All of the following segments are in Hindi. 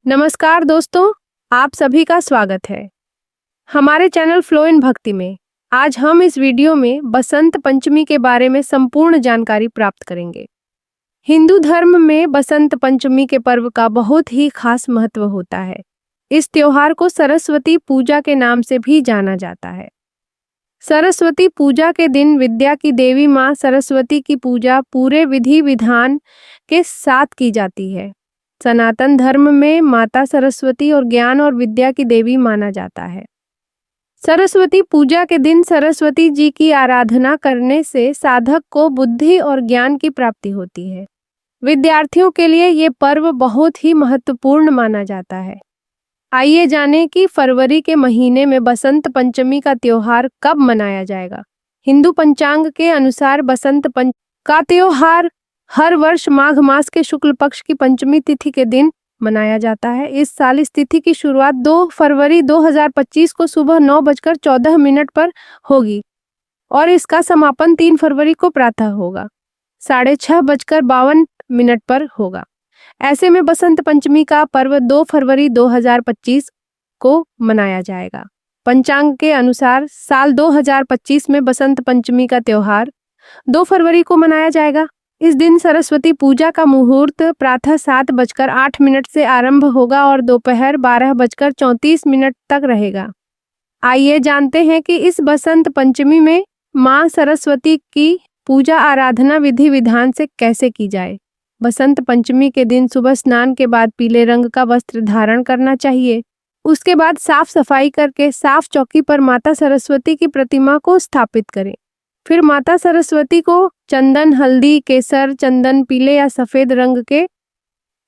नमस्कार दोस्तों, आप सभी का स्वागत है हमारे चैनल फ्लो इन भक्ति में। आज हम इस वीडियो में बसंत पंचमी के बारे में संपूर्ण जानकारी प्राप्त करेंगे। हिंदू धर्म में बसंत पंचमी के पर्व का बहुत ही खास महत्व होता है। इस त्योहार को सरस्वती पूजा के नाम से भी जाना जाता है। सरस्वती पूजा के दिन विद्या की देवी माँ सरस्वती की पूजा पूरे विधि विधान के साथ की जाती है। सनातन धर्म में माता सरस्वती और ज्ञान और विद्या की देवी माना जाता है। सरस्वती पूजा के दिन सरस्वती जी की आराधना करने से साधक को बुद्धि और ज्ञान की प्राप्ति होती है। विद्यार्थियों के लिए ये पर्व बहुत ही महत्वपूर्ण माना जाता है। आइए जानें कि फरवरी के महीने में बसंत पंचमी का त्योहार कब मनाया जाएगा। हिंदू पंचांग के अनुसार बसंत पंचमी का त्योहार हर वर्ष माघ मास के शुक्ल पक्ष की पंचमी तिथि के दिन मनाया जाता है। इस साल इस तिथि की शुरुआत 2 फरवरी 2025 को सुबह 9:14 पर होगी और इसका समापन 3 फरवरी को प्रातः होगा 6:52 पर होगा। ऐसे में बसंत पंचमी का पर्व 2 फरवरी 2025 को मनाया जाएगा। पंचांग के अनुसार साल 2025 में बसंत पंचमी का त्योहार 2 फरवरी को मनाया जाएगा। इस दिन सरस्वती पूजा का मुहूर्त प्रातः 7:08 से आरंभ होगा और दोपहर 12:34 तक रहेगा। आइए जानते हैं कि इस बसंत पंचमी में माँ सरस्वती की पूजा आराधना विधि विधान से कैसे की जाए। बसंत पंचमी के दिन सुबह स्नान के बाद पीले रंग का वस्त्र धारण करना चाहिए। उसके बाद साफ सफाई करके साफ चौकी पर माता सरस्वती की प्रतिमा को स्थापित करें। फिर माता सरस्वती को चंदन, हल्दी, केसर, चंदन पीले या सफेद रंग के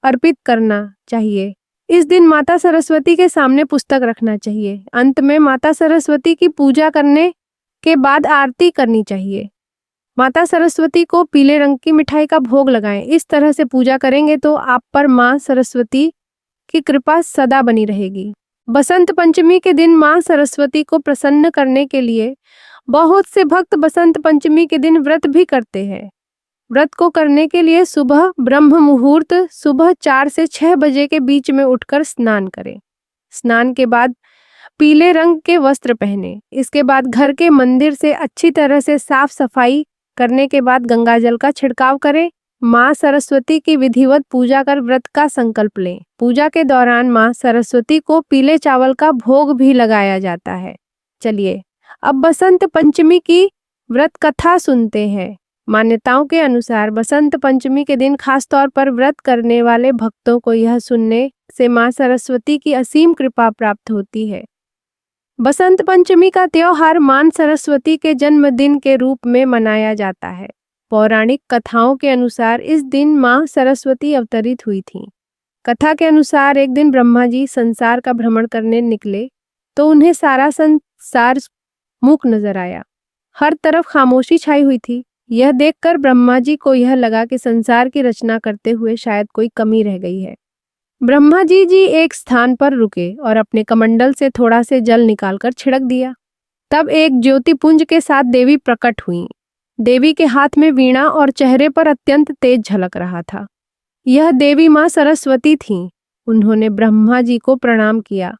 अर्पित करना चाहिए। इस दिन माता सरस्वती के सामने पुस्तक रखना चाहिए। अंत में माता सरस्वती की पूजा करने के बाद आरती करनी चाहिए। माता सरस्वती को पीले रंग की मिठाई का भोग लगाएं। इस तरह से पूजा करेंगे तो आप पर माँ सरस्वती की कृपा सदा बनी रहेगी। बसंत पंचमी के दिन माँ सरस्वती को प्रसन्न करने के लिए बहुत से भक्त बसंत पंचमी के दिन व्रत भी करते हैं। व्रत को करने के लिए सुबह ब्रह्म मुहूर्त सुबह 4 से 6 बजे के बीच में उठकर स्नान करें। स्नान के बाद पीले रंग के वस्त्र पहने। इसके बाद घर के मंदिर से अच्छी तरह से साफ सफाई करने के बाद गंगा जल का छिड़काव करें। माँ सरस्वती की विधिवत पूजा कर व्रत का संकल्प लें। पूजा के दौरान माँ सरस्वती को पीले चावल का भोग भी लगाया जाता है। चलिए अब बसंत पंचमी की व्रत कथा सुनते हैं। मान्यताओं के अनुसार बसंत पंचमी के दिन खास तौर पर व्रत करने वाले भक्तों को यह सुनने से माँ सरस्वती की असीम कृपा प्राप्त होती है। बसंत पंचमी का त्योहार माँ सरस्वती के जन्मदिन के रूप में मनाया जाता है। पौराणिक कथाओं के अनुसार इस दिन माँ सरस्वती अवतरित हुई थीं। कथा के अनुसार एक दिन ब्रह्मा जी संसार का भ्रमण करने निकले तो उन्हें सारा संसार मूक नजर आया। हर तरफ खामोशी छाई हुई थी। यह देखकर ब्रह्मा जी को यह लगा कि संसार की रचना करते हुए शायद कोई कमी रह गई है। ब्रह्मा जी एक स्थान पर रुके और अपने कमंडल से थोड़ा से जल निकालकर छिड़क दिया। तब एक ज्योतिपुंज के साथ देवी प्रकट हुई। देवी के हाथ में वीणा और चेहरे पर अत्यंत तेज झलक रहा था। यह देवी माँ सरस्वती थीं। उन्होंने ब्रह्मा जी को प्रणाम किया।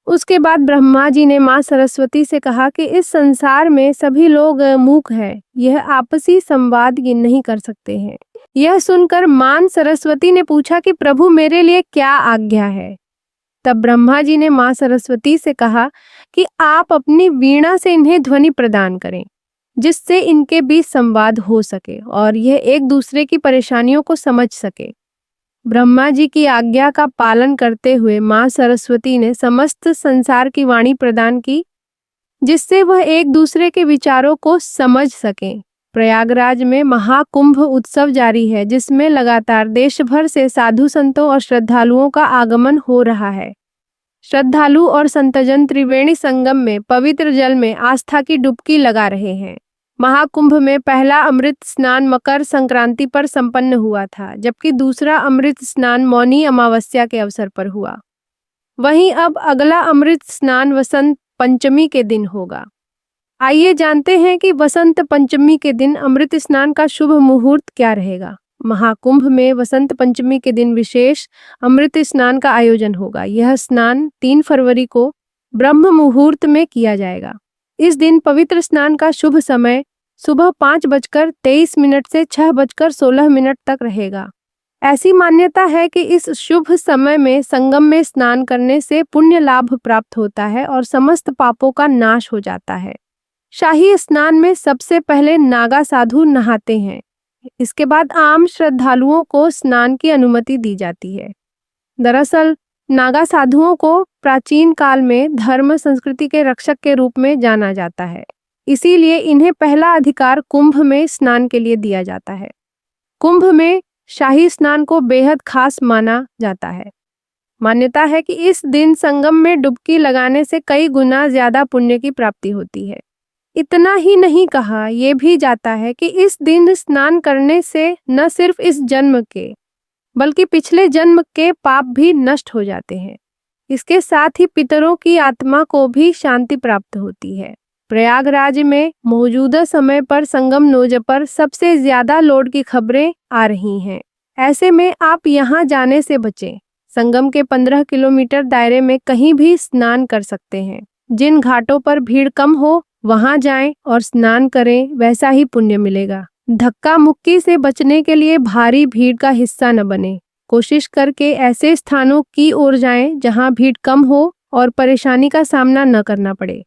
उसके बाद ब्रह्मा जी ने माँ सरस्वती से कहा कि इस संसार में सभी लोग मूक हैं। यह आपसी संवाद ये नहीं कर सकते हैं। यह सुनकर माँ सरस्वती ने पूछा कि प्रभु मेरे लिए क्या आज्ञा है। तब ब्रह्मा जी ने माँ सरस्वती से कहा कि आप अपनी वीणा से इन्हें ध्वनि प्रदान करें जिससे इनके बीच संवाद हो सके और यह एक दूसरे की परेशानियों को समझ सके। ब्रह्मा जी की आज्ञा का पालन करते हुए माँ सरस्वती ने समस्त संसार की वाणी प्रदान की जिससे वह एक दूसरे के विचारों को समझ सकें। प्रयागराज में महाकुंभ उत्सव जारी है जिसमें लगातार देश भर से साधु संतों और श्रद्धालुओं का आगमन हो रहा है। श्रद्धालु और संतजन त्रिवेणी संगम में पवित्र जल में आस्था की डुबकी लगा रहे हैं। महाकुंभ में पहला अमृत स्नान मकर संक्रांति पर संपन्न हुआ था, जबकि दूसरा अमृत स्नान मौनी अमावस्या के अवसर पर हुआ। वहीं अब अगला अमृत स्नान वसंत पंचमी के दिन होगा। आइए जानते हैं कि वसंत पंचमी के दिन अमृत स्नान का शुभ मुहूर्त क्या रहेगा। महाकुंभ में वसंत पंचमी के दिन विशेष अमृत स्नान का आयोजन होगा। यह स्नान 3 फरवरी को ब्रह्म मुहूर्त में किया जाएगा। इस दिन पवित्र स्नान का शुभ समय सुबह 5:23 से 6:16 तक रहेगा। ऐसी मान्यता है कि इस शुभ समय में संगम में स्नान करने से पुण्य लाभ प्राप्त होता है और समस्त पापों का नाश हो जाता है। शाही स्नान में सबसे पहले नागा साधु नहाते हैं। इसके बाद आम श्रद्धालुओं को स्नान की अनुमति दी जाती है। दरअसल नागा साधुओं को प्राचीन काल में धर्म संस्कृति के रक्षक के रूप में जाना जाता है, इसीलिए इन्हें पहला अधिकार कुंभ में स्नान के लिए दिया जाता है। कुंभ में शाही स्नान को बेहद खास माना जाता है। मान्यता है कि इस दिन संगम में डुबकी लगाने से कई गुना ज्यादा पुण्य की प्राप्ति होती है। इतना ही नहीं कहा यह भी जाता है कि इस दिन स्नान करने से न सिर्फ इस जन्म के बल्कि पिछले जन्म के पाप भी नष्ट हो जाते हैं। इसके साथ ही पितरों की आत्मा को भी शांति प्राप्त होती है। प्रयागराज में मौजूदा समय पर संगम नोज पर सबसे ज्यादा लोड की खबरें आ रही हैं। ऐसे में आप यहां जाने से बचें। संगम के 15 किलोमीटर दायरे में कहीं भी स्नान कर सकते हैं। जिन घाटों पर भीड़ कम हो वहां जाएं और स्नान करें, वैसा ही पुण्य मिलेगा। धक्का मुक्की से बचने के लिए भारी भीड़ का हिस्सा न बने। कोशिश करके ऐसे स्थानों की ओर जाएं जहां भीड़ कम हो और परेशानी का सामना न करना पड़े।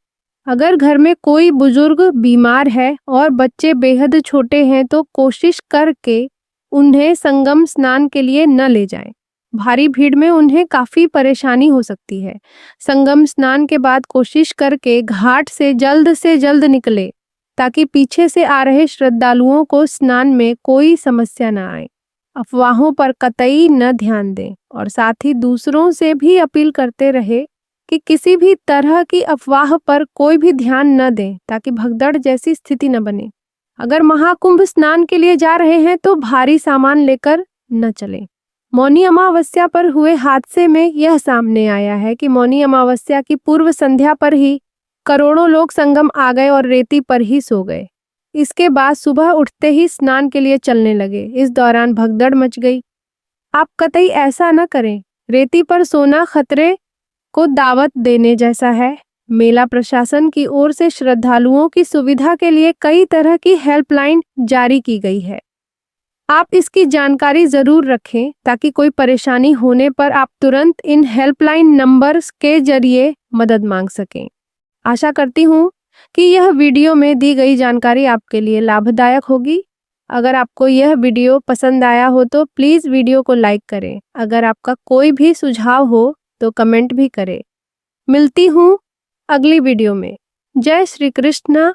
अगर घर में कोई बुजुर्ग बीमार है और बच्चे बेहद छोटे हैं तो कोशिश करके उन्हें संगम स्नान के लिए न ले जाएं। भारी भीड़ में उन्हें काफी परेशानी हो सकती है। संगम स्नान के बाद कोशिश करके घाट से जल्द निकले ताकि पीछे से आ रहे श्रद्धालुओं को स्नान में कोई समस्या न आए। अफवाहों पर कतई न ध्यान दें और साथ ही दूसरों से भी अपील करते रहे कि किसी भी तरह की अफवाह पर कोई भी ध्यान न दें ताकि भगदड़ जैसी स्थिति न बने। अगर महाकुंभ स्नान के लिए जा रहे हैं तो भारी सामान लेकर न चलें। मौनी अमावस्या पर हुए हादसे में यह सामने आया है कि मौनी अमावस्या की पूर्व संध्या पर ही करोड़ों लोग संगम आ गए और रेती पर ही सो गए। इसके बाद सुबह उठते ही स्नान के लिए चलने लगे। इस दौरान भगदड़ मच गई। आप कतई ऐसा न करें। रेती पर सोना खतरे को दावत देने जैसा है। मेला प्रशासन की ओर से श्रद्धालुओं की सुविधा के लिए कई तरह की हेल्पलाइन जारी की गई है। आप इसकी जानकारी जरूर रखें ताकि कोई परेशानी होने पर आप तुरंत इन हेल्पलाइन नंबर्स के जरिए मदद मांग सकें। आशा करती हूँ कि यह वीडियो में दी गई जानकारी आपके लिए लाभदायक होगी। अगर आपको यह वीडियो पसंद आया हो तो प्लीज़ वीडियो को लाइक करें। अगर आपका कोई भी सुझाव हो तो कमेंट भी करें। मिलती हूँ अगली वीडियो में। जय श्री कृष्ण।